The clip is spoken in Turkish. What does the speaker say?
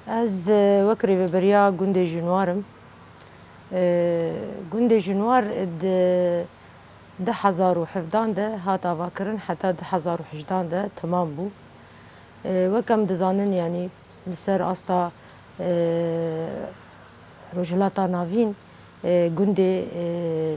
Ez wek rêveberiya gundê Jinwar im. Gundê Jinwar di 2017 de hat avakirin heta 2018 de temam bû. Wek em dizanin yanî li ser asta Rojhilata Navîn gundê